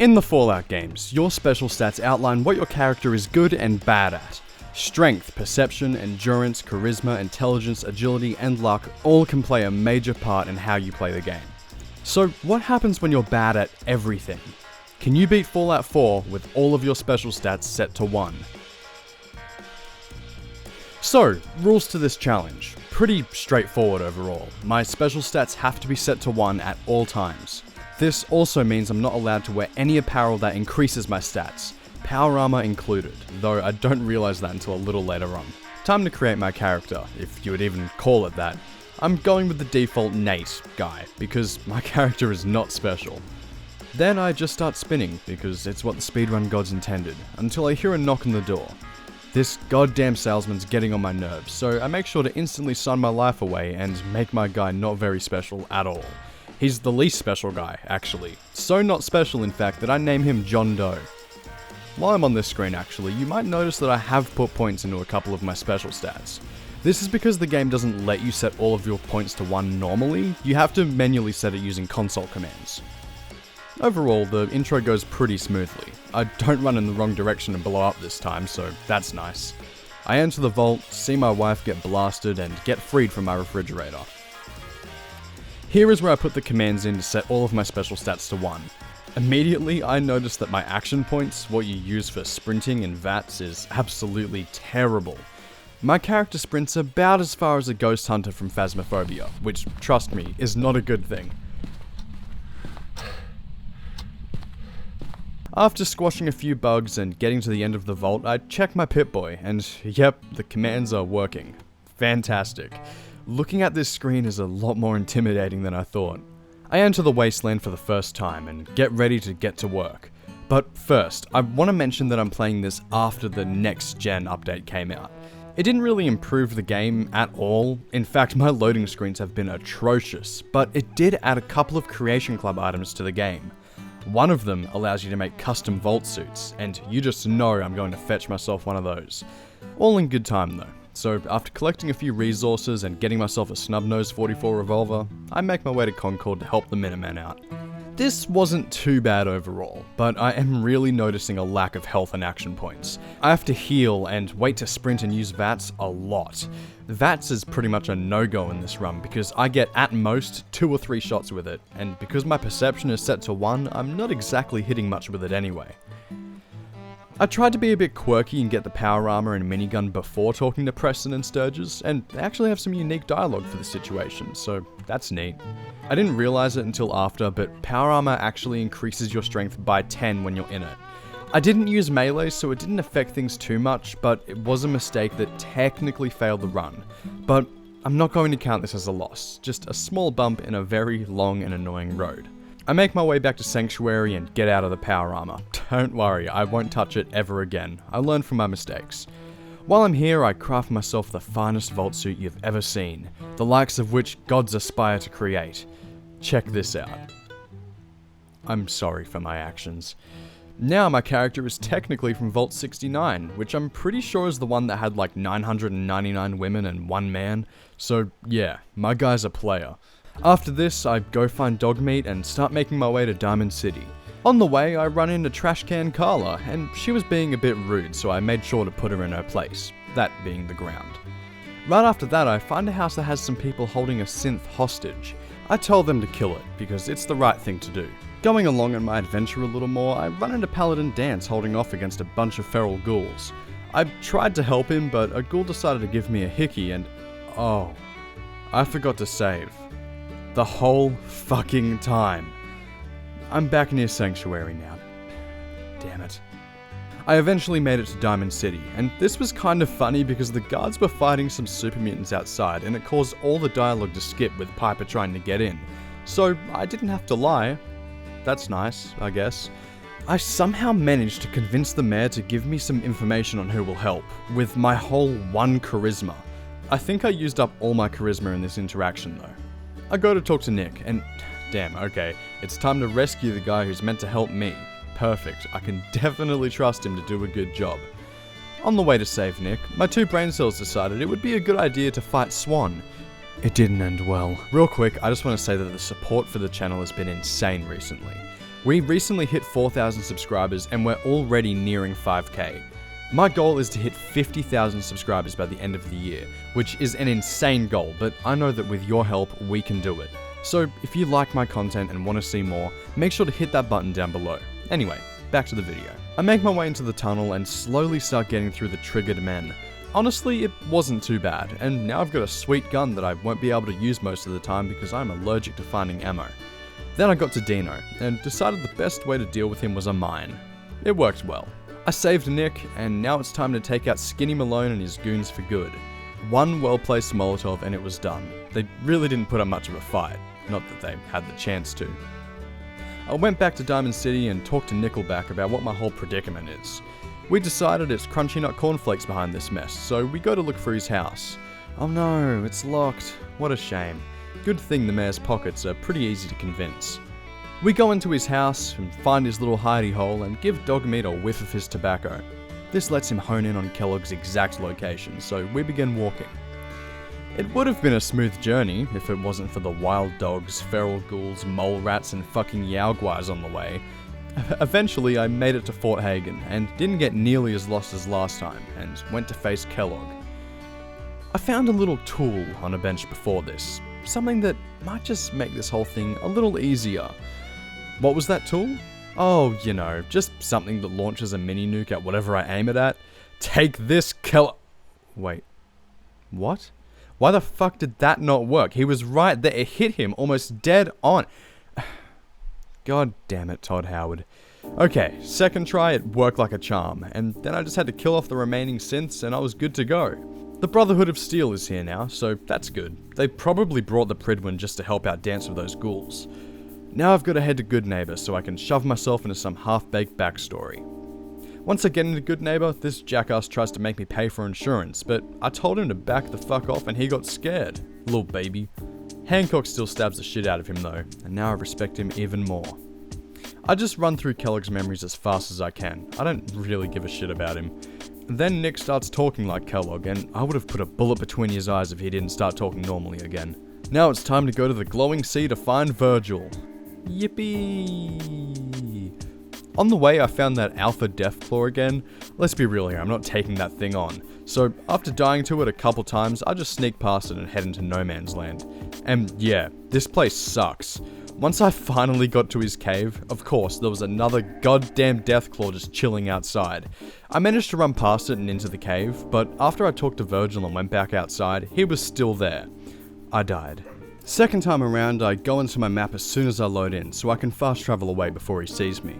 In the Fallout games, your special stats outline what your character is good and bad at. Strength, perception, endurance, charisma, intelligence, agility, and luck all can play a major part in how you play the game. So what happens when you're bad at everything? Can you beat Fallout 4 with all of your special stats set to 1? So, rules to this challenge. Pretty straightforward overall. My special stats have to be set to 1 at all times. This also means I'm not allowed to wear any apparel that increases my stats, power armor included, though I don't realize that until a little later on. Time to create my character, if you would even call it that. I'm going with the default Nate guy, because my character is not special. Then I just start spinning, because it's what the speedrun gods intended, until I hear a knock on the door. This goddamn salesman's getting on my nerves, so I make sure to instantly sign my life away and make my guy not very special at all. He's the least special guy, actually. So not special, in fact, that I name him John Doe. While I'm on this screen, actually, you might notice that I have put points into a couple of my special stats. This is because the game doesn't let you set all of your points to 1 normally. You have to manually set it using console commands. Overall, the intro goes pretty smoothly. I don't run in the wrong direction and blow up this time, so that's nice. I enter the vault, see my wife get blasted, and get freed from my refrigerator. Here is where I put the commands in to set all of my special stats to 1. Immediately, I noticed that my action points, what you use for sprinting and VATS, is absolutely terrible. My character sprints about as far as a ghost hunter from Phasmophobia, which, trust me, is not a good thing. After squashing a few bugs and getting to the end of the vault, I check my Pip-Boy, and yep, the commands are working. Fantastic. Looking at this screen is a lot more intimidating than I thought. I enter the wasteland for the first time and get ready to get to work. But first, I want to mention that I'm playing this after the next gen update came out. It didn't really improve the game at all. In fact, my loading screens have been atrocious, but it did add a couple of Creation Club items to the game. One of them allows you to make custom vault suits, and you just know I'm going to fetch myself one of those. All in good time though. So after collecting a few resources and getting myself a snub-nosed 44 revolver, I make my way to Concord to help the Minutemen out. This wasn't too bad overall, but I am really noticing a lack of health and action points. I have to heal and wait to sprint and use VATS a lot. VATS is pretty much a no-go in this run because I get at most 2 or 3 shots with it, and because my perception is set to 1, I'm not exactly hitting much with it anyway. I tried to be a bit quirky and get the power armor and minigun before talking to Preston and Sturgis, and they actually have some unique dialogue for the situation, so that's neat. I didn't realize it until after, but power armor actually increases your strength by 10 when you're in it. I didn't use melee, so it didn't affect things too much, but it was a mistake that technically failed the run. But I'm not going to count this as a loss, just a small bump in a very long and annoying road. I make my way back to Sanctuary and get out of the power armor. Don't worry, I won't touch it ever again. I learned from my mistakes. While I'm here, I craft myself the finest vault suit you've ever seen, the likes of which gods aspire to create. Check this out. I'm sorry for my actions. Now my character is technically from Vault 69, which I'm pretty sure is the one that had like 999 women and 1 man, so yeah, my guy's a player. After this, I go find Dogmeat and start making my way to Diamond City. On the way, I run into Trash Can Carla, and she was being a bit rude, so I made sure to put her in her place, that being the ground. Right after that, I find a house that has some people holding a synth hostage. I tell them to kill it, because it's the right thing to do. Going along in my adventure a little more, I run into Paladin Dance holding off against a bunch of feral ghouls. I tried to help him, but a ghoul decided to give me a hickey and... oh, I forgot to save. The whole fucking time. I'm back near Sanctuary now. Damn it. I eventually made it to Diamond City, and this was kind of funny because the guards were fighting some super mutants outside, and it caused all the dialogue to skip with Piper trying to get in. So I didn't have to lie. That's nice, I guess. I somehow managed to convince the mayor to give me some information on who will help, with my whole 1 charisma. I think I used up all my charisma in this interaction though. I go to talk to Nick, and damn, okay, it's time to rescue the guy who's meant to help me. Perfect, I can definitely trust him to do a good job. On the way to save Nick, my 2 brain cells decided it would be a good idea to fight Swan. It didn't end well. Real quick, I just want to say that the support for the channel has been insane recently. We recently hit 4,000 subscribers and we're already nearing 5k. My goal is to hit 50,000 subscribers by the end of the year, which is an insane goal, but I know that with your help, we can do it. So if you like my content and want to see more, make sure to hit that button down below. Anyway, back to the video. I make my way into the tunnel and slowly start getting through the triggered men. Honestly, it wasn't too bad, and now I've got a sweet gun that I won't be able to use most of the time because I'm allergic to finding ammo. Then I got to Dino, and decided the best way to deal with him was a mine. It worked well. I saved Nick, and now it's time to take out Skinny Malone and his goons for good. One well-placed Molotov and it was done. They really didn't put up much of a fight, not that they had the chance to. I went back to Diamond City and talked to Nickelback about what my whole predicament is. We decided it's Crunchy Nut Cornflakes behind this mess, so we go to look for his house. Oh no, it's locked. What a shame. Good thing the mayor's pockets are pretty easy to convince. We go into his house and find his little hidey hole and give Dogmeat a whiff of his tobacco. This lets him hone in on Kellogg's exact location, so we begin walking. It would have been a smooth journey if it wasn't for the wild dogs, feral ghouls, mole rats and fucking yaoguais on the way. Eventually I made it to Fort Hagen and didn't get nearly as lost as last time and went to face Kellogg. I found a little tool on a bench before this, something that might just make this whole thing a little easier. What was that tool? Oh, you know, just something that launches a mini nuke at whatever I aim it at. Take this, Wait. What? Why the fuck did that not work? He was right there. It hit him almost dead on. God damn it, Todd Howard. Okay, second try, it worked like a charm, and then I just had to kill off the remaining synths and I was good to go. The Brotherhood of Steel is here now, so that's good. They probably brought the Pridwin just to help out dance with those ghouls. Now I've got to head to Good Neighbor so I can shove myself into some half-baked backstory. Once I get into Good Neighbor, this jackass tries to make me pay for insurance, but I told him to back the fuck off and he got scared. Little baby. Hancock still stabs the shit out of him though, and now I respect him even more. I just run through Kellogg's memories as fast as I can. I don't really give a shit about him. Then Nick starts talking like Kellogg, and I would have put a bullet between his eyes if he didn't start talking normally again. Now it's time to go to the glowing sea to find Virgil. Yippee! On the way I found that Alpha Deathclaw again. Let's be real here, I'm not taking that thing on. So after dying to it a couple times, I just sneak past it and head into no man's land. And yeah, this place sucks. Once I finally got to his cave, of course, there was another goddamn Deathclaw just chilling outside. I managed to run past it and into the cave, but after I talked to Virgil and went back outside, he was still there. I died. Second time around, I go into my map as soon as I load in, so I can fast travel away before he sees me.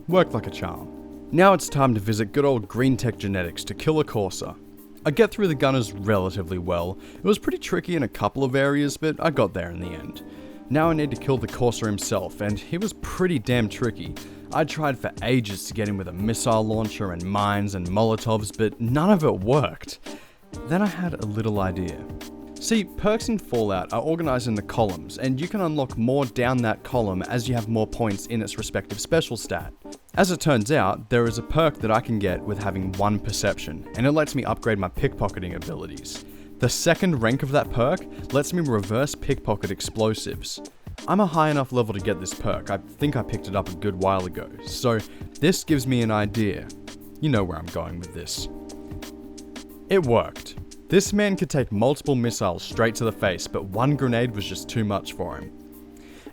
Worked like a charm. Now it's time to visit good old Green Tech Genetics to kill a Corsa. I get through the gunners relatively well. It was pretty tricky in a couple of areas, but I got there in the end. Now I need to kill the Corsa himself, and he was pretty damn tricky. I tried for ages to get him with a missile launcher and mines and Molotovs, but none of it worked. Then I had a little idea. See, perks in Fallout are organized into columns, and you can unlock more down that column as you have more points in its respective special stat. As it turns out, there is a perk that I can get with having 1 perception, and it lets me upgrade my pickpocketing abilities. The second rank of that perk lets me reverse pickpocket explosives. I'm a high enough level to get this perk. I think I picked it up a good while ago, so this gives me an idea. You know where I'm going with this. It worked. This man could take multiple missiles straight to the face, but 1 grenade was just too much for him.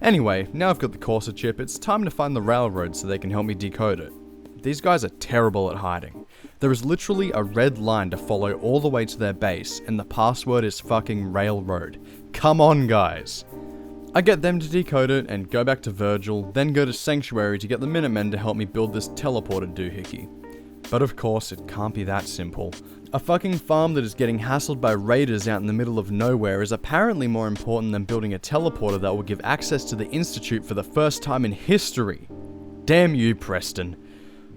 Anyway, now I've got the Corsa chip, it's time to find the railroad so they can help me decode it. These guys are terrible at hiding. There is literally a red line to follow all the way to their base, and the password is fucking railroad. Come on, guys. I get them to decode it and go back to Virgil, then go to Sanctuary to get the Minutemen to help me build this teleporter doohickey. But of course, it can't be that simple. A fucking farm that is getting hassled by raiders out in the middle of nowhere is apparently more important than building a teleporter that will give access to the Institute for the first time in history. Damn you, Preston.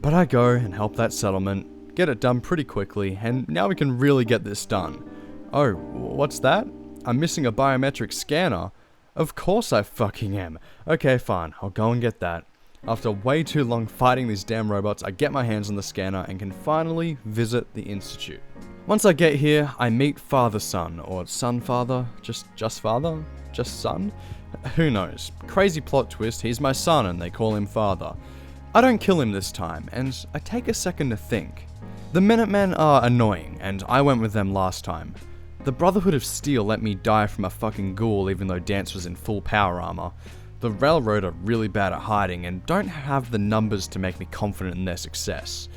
But I go and help that settlement, get it done pretty quickly, and now we can really get this done. Oh, what's that? I'm missing a biometric scanner? Of course I fucking am. Okay, fine, I'll go and get that. After way too long fighting these damn robots, I get my hands on the scanner and can finally visit the Institute. Once I get here, I meet Father-Son, or Son-Father, just Father? Just Son? Who knows? Crazy plot twist, he's my son and they call him father. I don't kill him this time, and I take a second to think. The Minutemen are annoying, and I went with them last time. The Brotherhood of Steel let me die from a fucking ghoul even though Dance was in full power armor. The Railroad are really bad at hiding and don't have the numbers to make me confident in their success.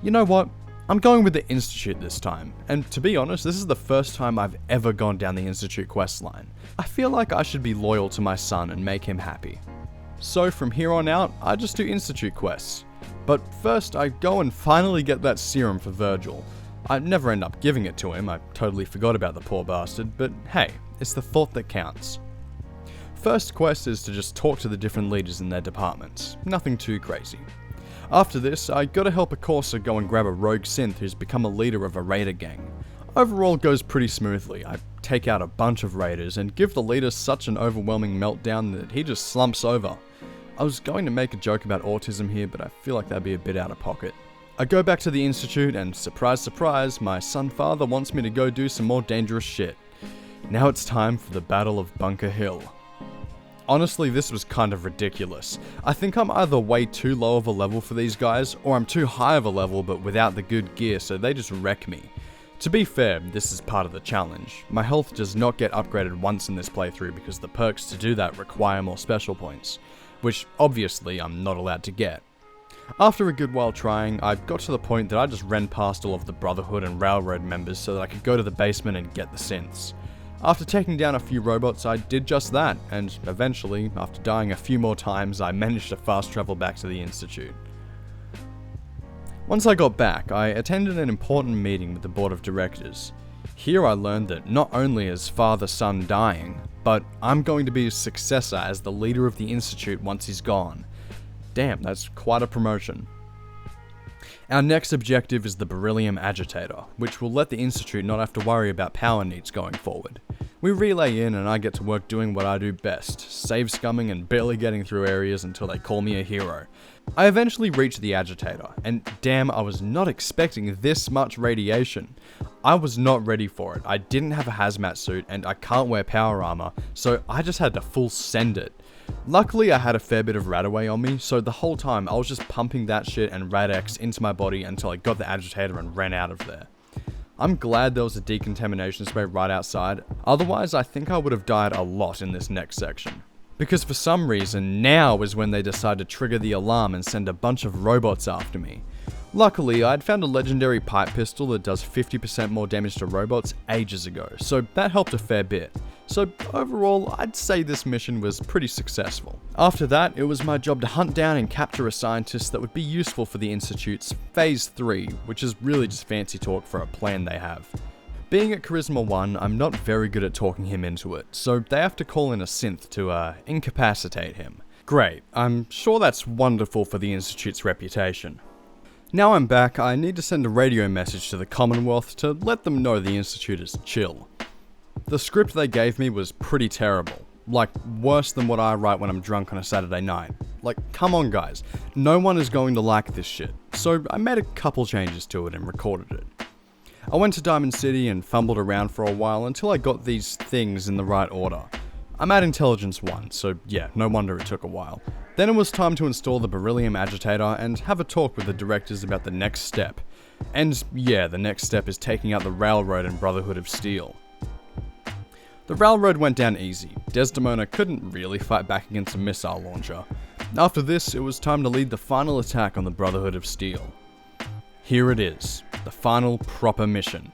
You know what? I'm going with the Institute this time, and to be honest, this is the first time I've ever gone down the Institute questline. I feel like I should be loyal to my son and make him happy. So from here on out, I just do Institute quests. But first, I go and finally get that serum for Virgil. I never end up giving it to him, I totally forgot about the poor bastard, but hey, it's the thought that counts. First quest is to just talk to the different leaders in their departments, nothing too crazy. After this, I gotta help a Corsair go and grab a rogue synth who's become a leader of a raider gang. Overall goes pretty smoothly. I take out a bunch of raiders and give the leader such an overwhelming meltdown that he just slumps over. I was going to make a joke about autism here, but I feel like that'd be a bit out of pocket. I go back to the Institute and surprise surprise, my son father wants me to go do some more dangerous shit. Now it's time for the Battle of Bunker Hill. Honestly, this was kind of ridiculous. I think I'm either way too low of a level for these guys, or I'm too high of a level but without the good gear, so they just wreck me. To be fair, this is part of the challenge. My health does not get upgraded once in this playthrough because the perks to do that require more special points, which obviously I'm not allowed to get. After a good while trying, I got to the point that I just ran past all of the Brotherhood and Railroad members so that I could go to the basement and get the synths. After taking down a few robots, I did just that, and eventually, after dying a few more times, I managed to fast travel back to the Institute. Once I got back, I attended an important meeting with the board of directors. Here I learned that not only is father-son dying, but I'm going to be his successor as the leader of the Institute once he's gone. Damn, that's quite a promotion. Our next objective is the beryllium agitator, which will let the Institute not have to worry about power needs going forward. We relay in and I get to work doing what I do best, save scumming and barely getting through areas until they call me a hero. I eventually reach the agitator, and damn, I was not expecting this much radiation. I was not ready for it. I didn't have a hazmat suit and I can't wear power armor, so I just had to full send it. Luckily I had a fair bit of Radaway on me, so the whole time I was just pumping that shit and Rad-X into my body until I got the agitator and ran out of there. I'm glad there was a decontamination spray right outside, otherwise I think I would have died a lot in this next section. Because for some reason, now is when they decide to trigger the alarm and send a bunch of robots after me. Luckily, I'd found a legendary pipe pistol that does 50% more damage to robots ages ago, so that helped a fair bit. So overall, I'd say this mission was pretty successful. After that, it was my job to hunt down and capture a scientist that would be useful for the Institute's Phase 3, which is really just fancy talk for a plan they have. Being at Charisma 1, I'm not very good at talking him into it, so they have to call in a synth to incapacitate him. Great, I'm sure that's wonderful for the Institute's reputation. Now I'm back, I need to send a radio message to the Commonwealth to let them know the Institute is chill. The script they gave me was pretty terrible. Like, worse than what I write when I'm drunk on a Saturday night. Like, come on guys, no one is going to like this shit. So I made a couple changes to it and recorded it. I went to Diamond City and fumbled around for a while until I got these things in the right order. I'm at Intelligence 1, so yeah, no wonder it took a while. Then it was time to install the beryllium agitator and have a talk with the directors about the next step. And yeah, the next step is taking out the Railroad and Brotherhood of Steel. The Railroad went down easy. Desdemona couldn't really fight back against a missile launcher. After this, it was time to lead the final attack on the Brotherhood of Steel. Here it is, the final proper mission.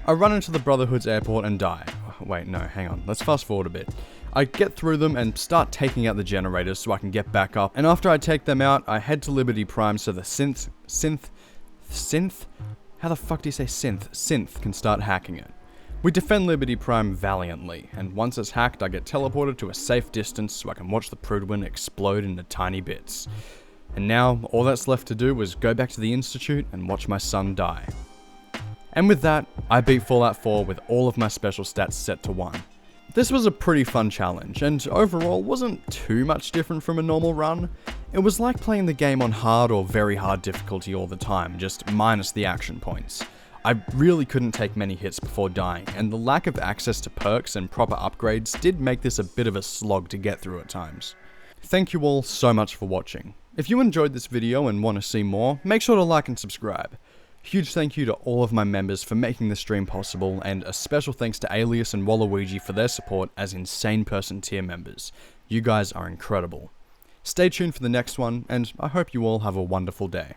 I run into the Brotherhood's airport and die. Wait, no, hang on, let's fast forward a bit. I get through them and start taking out the generators so I can get back up, and after I take them out, I head to Liberty Prime so the synth? How the fuck do you say synth? Synth can start hacking it. We defend Liberty Prime valiantly, and once it's hacked, I get teleported to a safe distance so I can watch the Prudwin explode into tiny bits. And now, all that's left to do is go back to the Institute and watch my son die. And with that, I beat Fallout 4 with all of my special stats set to 1. This was a pretty fun challenge, and overall wasn't too much different from a normal run. It was like playing the game on hard or very hard difficulty all the time, just minus the action points. I really couldn't take many hits before dying, and the lack of access to perks and proper upgrades did make this a bit of a slog to get through at times. Thank you all so much for watching. If you enjoyed this video and want to see more, make sure to like and subscribe. Huge thank you to all of my members for making this stream possible, and a special thanks to Alias and Waluigi for their support as Insane Person tier members. You guys are incredible. Stay tuned for the next one, and I hope you all have a wonderful day.